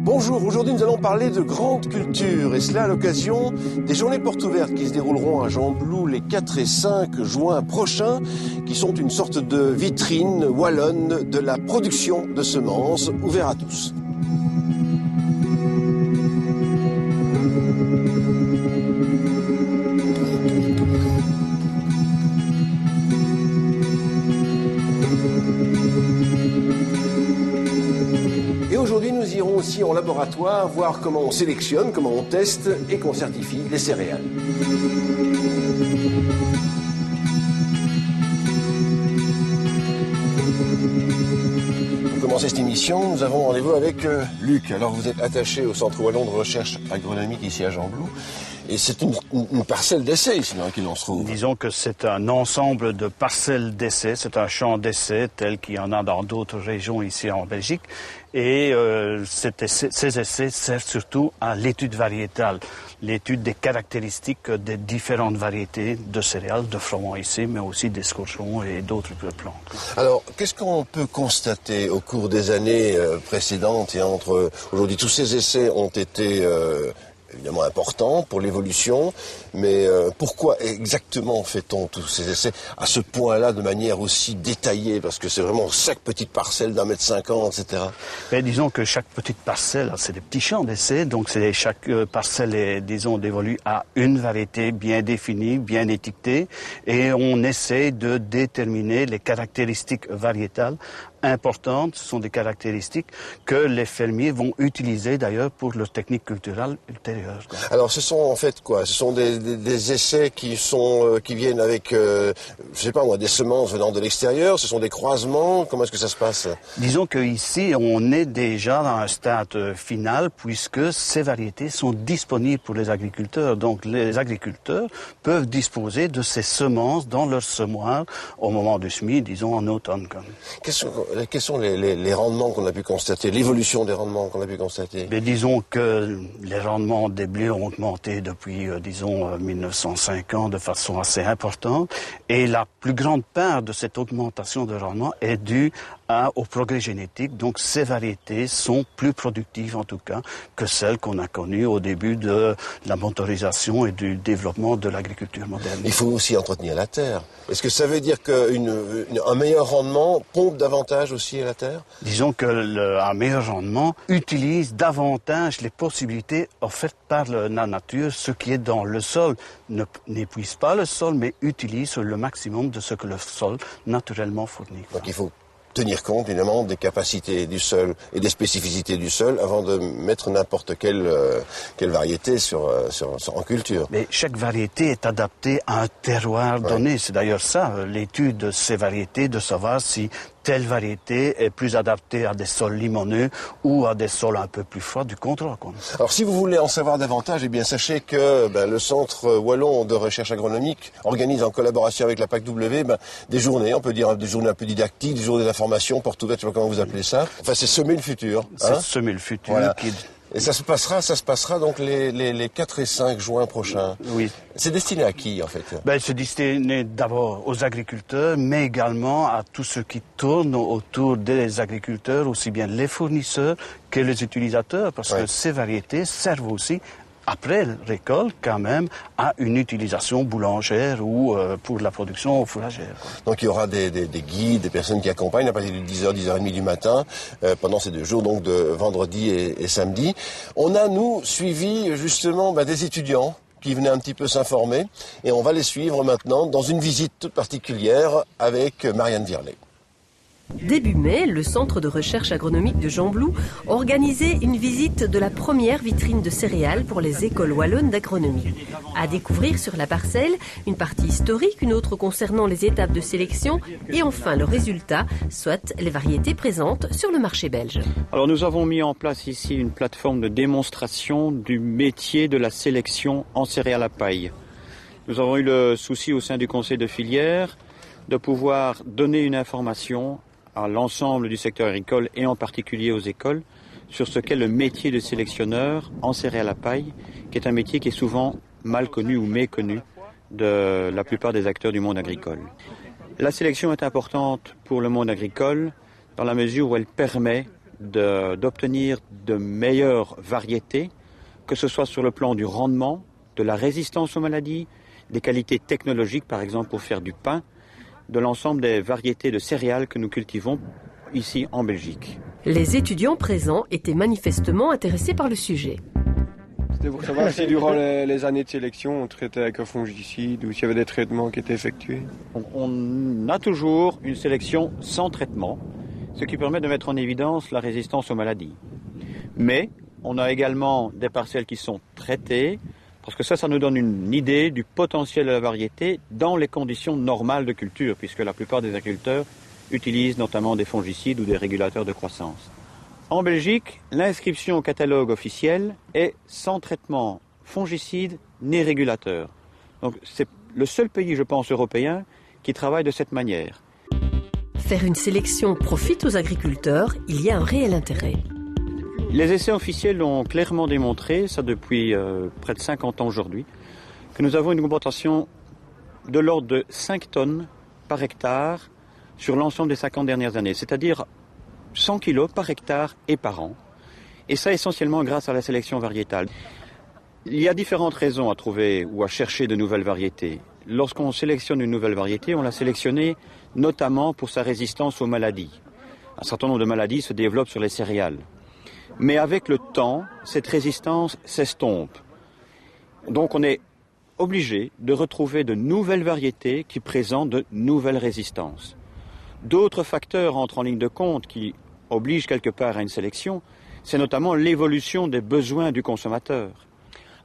Bonjour, aujourd'hui nous allons parler de grande culture et cela à l'occasion des journées portes ouvertes qui se dérouleront à Gembloux les 4 et 5 juin prochains, qui sont une sorte de vitrine wallonne de la production de semences ouvert à tous. Et aujourd'hui, nous irons aussi en laboratoire voir comment on sélectionne, comment on teste et qu'on certifie les céréales. Pour commencer cette émission, nous avons rendez-vous avec Luc. Alors vous êtes attaché au Centre Wallon de Recherche Agronomique ici à Gembloux. Et c'est une parcelle d'essai ici dans laquelle on se trouve. Disons que c'est un ensemble de parcelles d'essai, c'est un champ d'essai tel qu'il y en a dans d'autres régions ici en Belgique. Et ces essais servent surtout à l'étude variétale, l'étude des caractéristiques des différentes variétés de céréales, de froment ici, mais aussi des scourgeons et d'autres plantes. Alors, qu'est-ce qu'on peut constater au cours des années précédentes et entre aujourd'hui? Tous ces essais ont été évidemment important pour l'évolution, mais pourquoi exactement fait-on tous ces essais à ce point-là de manière aussi détaillée? Parce que c'est vraiment chaque petite parcelle d'1,50 m, etc. Mais disons que chaque petite parcelle, c'est des petits champs d'essai, donc chaque parcelle est, disons, dévolue à une variété bien définie, bien étiquetée, et on essaie de déterminer les caractéristiques variétales importantes. Ce sont des caractéristiques que les fermiers vont utiliser d'ailleurs pour leur technique culturelle ultérieure. Alors ce sont en fait quoi? Ce sont des essais qui viennent avec, je sais pas moi, des semences venant de l'extérieur. Ce sont des croisements. Comment est-ce que ça se passe? Disons qu'ici on est déjà dans un stade final puisque ces variétés sont disponibles pour les agriculteurs. Donc les agriculteurs peuvent disposer de ces semences dans leur semoir au moment du semis, disons en automne. Quels sont les rendements qu'on a pu constater, l'évolution des rendements qu'on a pu constater? Mais disons que les rendements des blés ont augmenté depuis, disons, 1950 de façon assez importante. Et la plus grande part de cette augmentation de rendement est due au progrès génétique. Donc ces variétés sont plus productives en tout cas que celles qu'on a connues au début de la motorisation et du développement de l'agriculture moderne. Il faut aussi entretenir la terre. Est-ce que ça veut dire qu'un meilleur rendement pompe davantage aussi à la terre? Disons qu'un meilleur rendement utilise davantage les possibilités offertes par la nature. Ce qui est dans le sol n'épuise pas le sol, mais utilise le maximum de ce que le sol naturellement fournit. Donc il faut tenir compte évidemment des capacités du sol et des spécificités du sol avant de mettre n'importe quelle variété en culture. Mais chaque variété est adaptée à un terroir donné. C'est d'ailleurs ça, l'étude de ces variétés, de savoir si telle variété est plus adaptée à des sols limoneux ou à des sols un peu plus froids du contrôle. Alors si vous voulez en savoir davantage, eh bien sachez que le Centre Wallon de Recherche Agronomique organise en collaboration avec la PAC-W des journées, on peut dire des journées un peu didactiques, des journées d'information, portes ouvertes, je sais pas comment vous appelez ça. Enfin c'est semer le futur. C'est semer le futur. Voilà. Et ça se passera donc les 4 et 5 juin prochains. Oui. C'est destiné à qui, en fait? C'est destiné d'abord aux agriculteurs, mais également à tous ceux qui tournent autour des agriculteurs, aussi bien les fournisseurs que les utilisateurs, parce que ces variétés servent aussi, après récolte, quand même, à une utilisation boulangère ou pour la production fourragère. Donc il y aura des guides, des personnes qui accompagnent à partir de 10h, 10h30 du matin, pendant ces 2 jours, donc de vendredi et samedi. On a, nous, suivi justement des étudiants qui venaient un petit peu s'informer, et on va les suivre maintenant dans une visite toute particulière avec Marianne Virlet. Début mai, le Centre de recherche agronomique de Gembloux organisait une visite de la première vitrine de céréales pour les écoles wallonnes d'agronomie. À découvrir sur la parcelle, une partie historique, une autre concernant les étapes de sélection et enfin le résultat, soit les variétés présentes sur le marché belge. Alors nous avons mis en place ici une plateforme de démonstration du métier de la sélection en céréales à paille. Nous avons eu le souci au sein du conseil de filière de pouvoir donner une information à l'ensemble du secteur agricole et en particulier aux écoles sur ce qu'est le métier de sélectionneur en céréales à paille, qui est un métier qui est souvent mal connu ou méconnu de la plupart des acteurs du monde agricole. La sélection est importante pour le monde agricole dans la mesure où elle permet d'obtenir de meilleures variétés, que ce soit sur le plan du rendement, de la résistance aux maladies, des qualités technologiques par exemple pour faire du pain, de l'ensemble des variétés de céréales que nous cultivons ici en Belgique. Les étudiants présents étaient manifestement intéressés par le sujet. C'était pour savoir si durant les années de sélection on traitait avec un fongicide ou s'il y avait des traitements qui étaient effectués. On a toujours une sélection sans traitement, ce qui permet de mettre en évidence la résistance aux maladies. Mais on a également des parcelles qui sont traitées, parce que ça nous donne une idée du potentiel de la variété dans les conditions normales de culture, puisque la plupart des agriculteurs utilisent notamment des fongicides ou des régulateurs de croissance. En Belgique, l'inscription au catalogue officiel est sans traitement fongicide ni régulateur. Donc c'est le seul pays, je pense, européen qui travaille de cette manière. Faire une sélection profite aux agriculteurs, il y a un réel intérêt. Les essais officiels l'ont clairement démontré, ça depuis près de 50 ans aujourd'hui, que nous avons une augmentation de l'ordre de 5 tonnes par hectare sur l'ensemble des 50 dernières années, c'est-à-dire 100 kilos par hectare et par an. Et ça essentiellement grâce à la sélection variétale. Il y a différentes raisons à trouver ou à chercher de nouvelles variétés. Lorsqu'on sélectionne une nouvelle variété, on l'a sélectionnée notamment pour sa résistance aux maladies. Un certain nombre de maladies se développent sur les céréales. Mais avec le temps, cette résistance s'estompe. Donc on est obligé de retrouver de nouvelles variétés qui présentent de nouvelles résistances. D'autres facteurs entrent en ligne de compte qui obligent quelque part à une sélection, c'est notamment l'évolution des besoins du consommateur.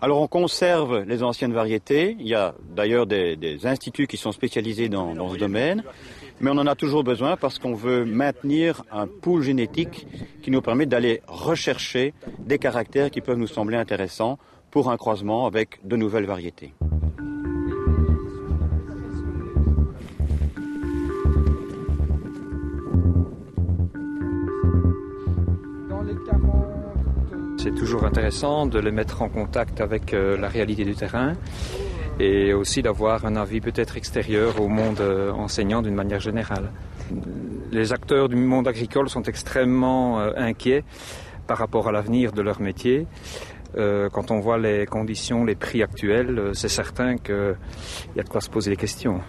Alors on conserve les anciennes variétés, il y a d'ailleurs des instituts qui sont spécialisés dans ce domaine, mais on en a toujours besoin parce qu'on veut maintenir un pool génétique qui nous permet d'aller rechercher des caractères qui peuvent nous sembler intéressants pour un croisement avec de nouvelles variétés. C'est toujours intéressant de les mettre en contact avec la réalité du terrain et aussi d'avoir un avis peut-être extérieur au monde enseignant d'une manière générale. Les acteurs du monde agricole sont extrêmement inquiets par rapport à l'avenir de leur métier. Quand on voit les conditions, les prix actuels, c'est certain qu'il y a de quoi se poser des questions.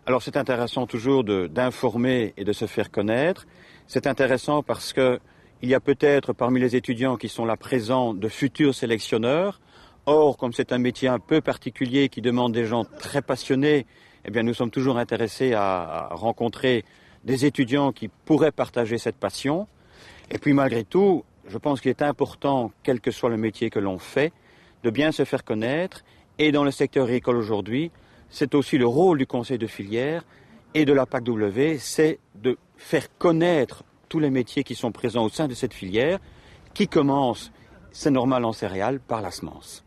Alors c'est intéressant toujours d'informer et de se faire connaître. C'est intéressant parce que il y a peut-être parmi les étudiants qui sont là présents de futurs sélectionneurs. Or, comme c'est un métier un peu particulier qui demande des gens très passionnés, eh bien nous sommes toujours intéressés à rencontrer des étudiants qui pourraient partager cette passion. Et puis malgré tout, je pense qu'il est important, quel que soit le métier que l'on fait, de bien se faire connaître. Et dans le secteur agricole aujourd'hui, c'est aussi le rôle du conseil de filière et de la PACW, c'est de faire connaître tous les métiers qui sont présents au sein de cette filière, qui commence, c'est normal en céréales, par la semence.